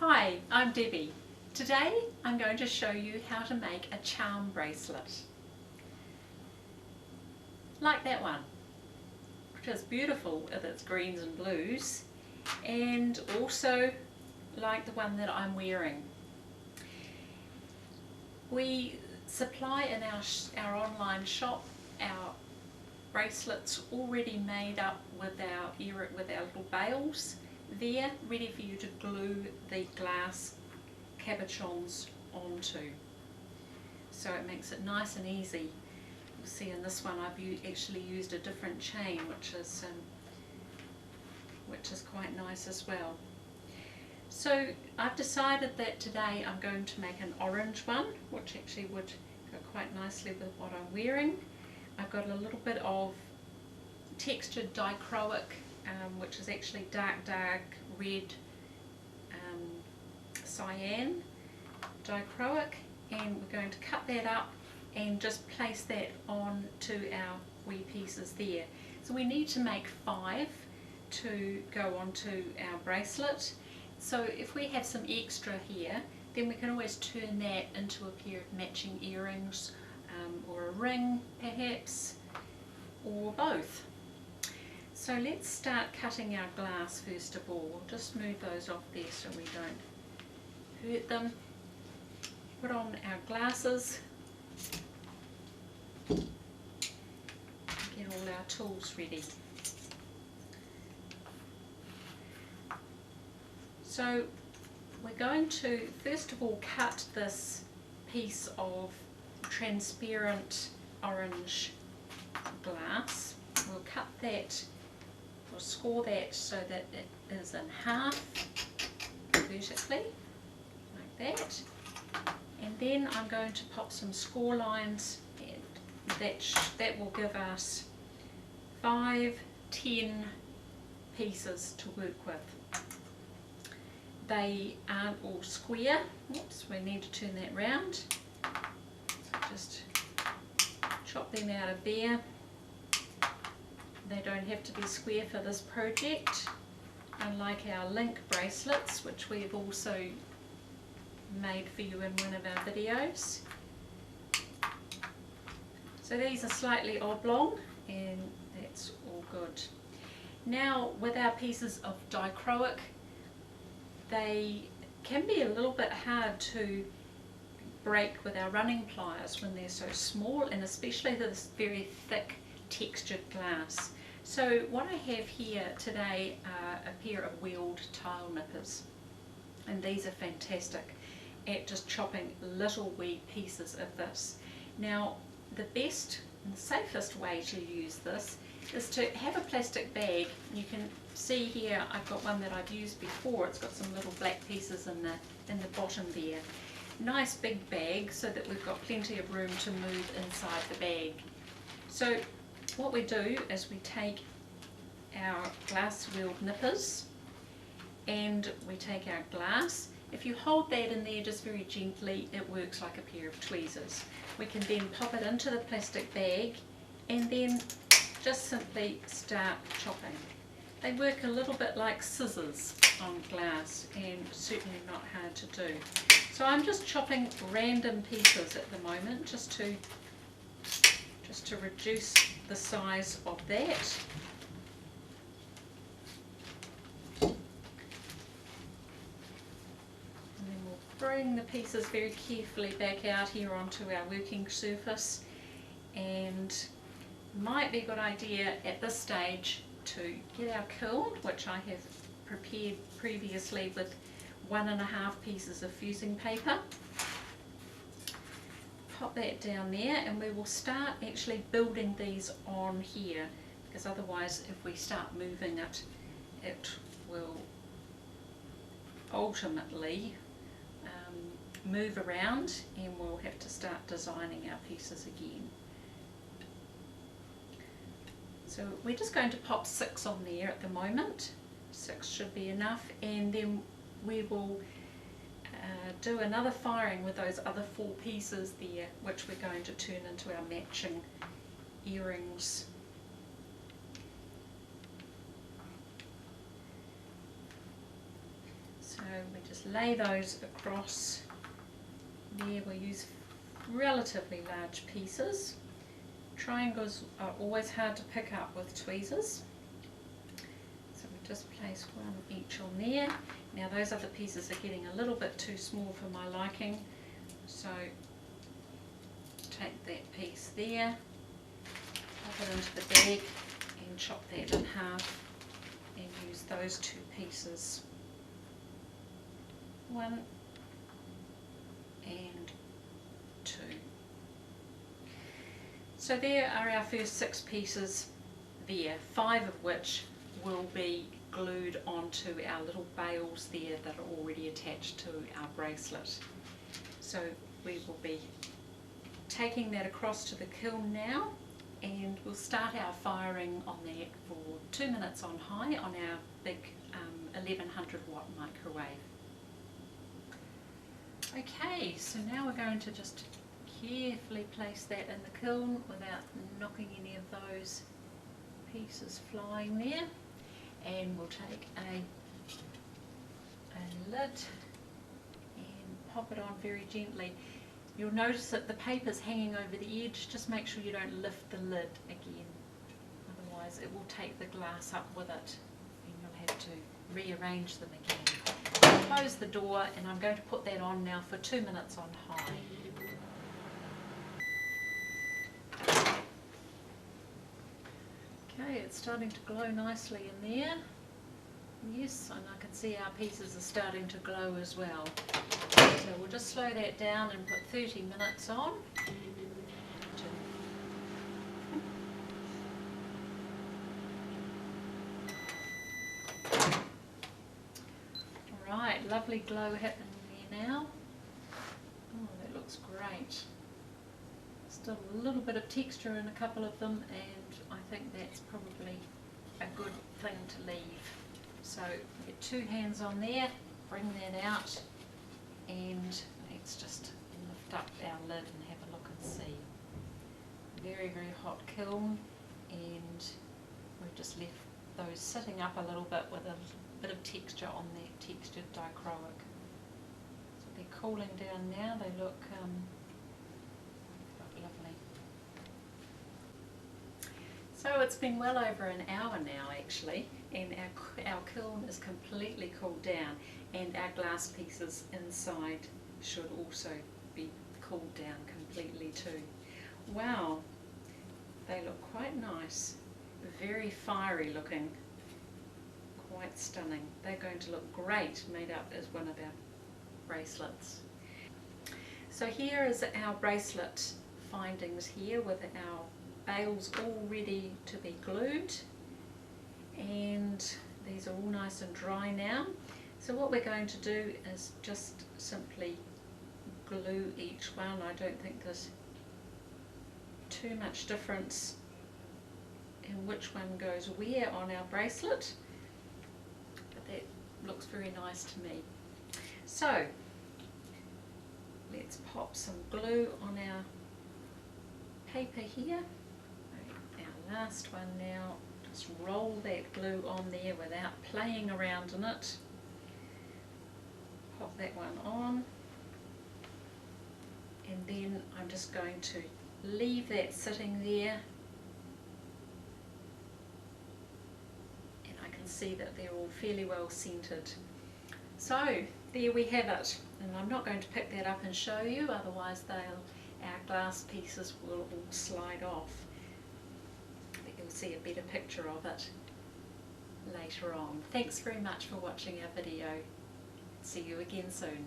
Hi, I'm Debbie. Today I'm going to show you how to make a charm bracelet. Like that one, which is beautiful with its greens and blues, and also like the one that I'm wearing. We supply in our online shop our bracelets already made up with our little bails there, ready for you to glue the glass cabochons onto. So it makes it nice and easy. You'll see in this one I've actually used a different chain, which is quite nice as well. So I've decided that today I'm going to make an orange one, which actually would go quite nicely with what I'm wearing. I've got a little bit of textured dichroic, which is actually dark red cyan dichroic, and we're going to cut that up and just place that on to our wee pieces there. So we need to make 5 to go onto our bracelet. So if we have some extra here, then we can always turn that into a pair of matching earrings, or a ring perhaps, or both. So let's start cutting our glass first of all. We'll just move those off there so we don't hurt them. Put on our glasses. Get all our tools ready. So we're going to first of all cut this piece of transparent orange glass. We'll cut that, we'll score that so that it is in half vertically, like that. And then I'm going to pop some score lines, and that will give us 5, 10 pieces to work with. They aren't all square. Oops, we need to turn that round. So just chop them out of there. They don't have to be square for this project, unlike our link bracelets, which we've also made for you in one of our videos. So these are slightly oblong, and that's all good. Now with our pieces of dichroic, they can be a little bit hard to break with our running pliers when they're so small, and especially this very thick textured glass. So what I have here today are a pair of wheeled tile nippers, and these are fantastic at just chopping little wee pieces of this. Now the best and the safest way to use this is to have a plastic bag. You can see here I've got one that I've used before. It's got some little black pieces in the bottom there. Nice big bag so that we've got plenty of room to move inside the bag. So what we do is we take our glass wheeled nippers and we take our glass. If you hold that in there just very gently, it works like a pair of tweezers. We can then pop it into the plastic bag and then just simply start chopping. They work a little bit like scissors on glass, and certainly not hard to do. So I'm just chopping random pieces at the moment, just to reduce the size of that. And then we'll bring the pieces very carefully back out here onto our working surface, and might be a good idea at this stage to get our kiln, which I have prepared previously with 1.5 pieces of fusing paper. Pop that down there, and we will start actually building these on here, because otherwise if we start moving it, it will ultimately move around, and we'll have to start designing our pieces again. So we're just going to pop 6 on there at the moment. 6 should be enough, and then we will do another firing with those other 4 pieces there, which we're going to turn into our matching earrings. So we just just lay those across there. We'll use relatively large pieces. Triangles are always hard to pick up with tweezers. So we just place one each on there. Now those other pieces are getting a little bit too small for my liking, so take that piece there, pop it into the bag and chop that in half and use those two pieces. One and two. So there are our first 6 pieces there, 5 of which will be glued onto our little bails there that are already attached to our bracelet. So we will be taking that across to the kiln now, and we'll start our firing on that for 2 minutes on high on our big 1100 watt microwave. Okay, so now we're going to just carefully place that in the kiln without knocking any of those pieces flying there, and we'll take a lid and pop it on very gently. You'll notice that the paper's hanging over the edge. Just make sure you don't lift the lid again, otherwise it will take the glass up with it and you'll have to rearrange them again. Close the door, and I'm going to put that on now for 2 minutes on high. Okay, it's starting to glow nicely in there. Yes, and I can see our pieces are starting to glow as well. So we'll just slow that down and put 30 minutes on. Alright, lovely glow happening there now. Oh, that looks great. Still a little bit of texture in a couple of them, and I think that's probably a good thing to leave. So get 2 hands on there, bring that out, and let's just lift up our lid and have a look and see. Very, very hot kiln, and we've just left those sitting up a little bit with a bit of texture on that textured dichroic. So they're cooling down now. They look lovely. So it's been well over an hour now actually, and our kiln is completely cooled down, and our glass pieces inside should also be cooled down completely too. Wow, they look quite nice, very fiery looking, quite stunning. They're going to look great made up as one of our bracelets. So here is our bracelet findings here with our bails all ready to be glued, and these are all nice and dry now. So what we're going to do is just simply glue each one. I don't think there's too much difference in which one goes where on our bracelet, but that looks very nice to me. So let's pop some glue on our paper here. Our last one now, just roll that glue on there without playing around in it. Pop that one on, and then I'm just going to leave that sitting there, and I can see that they're all fairly well centered. So there we have it, and I'm not going to pick that up and show you, otherwise our glass pieces will all slide off. But you'll see a better picture of it later on. Thanks very much for watching our video. See you again soon.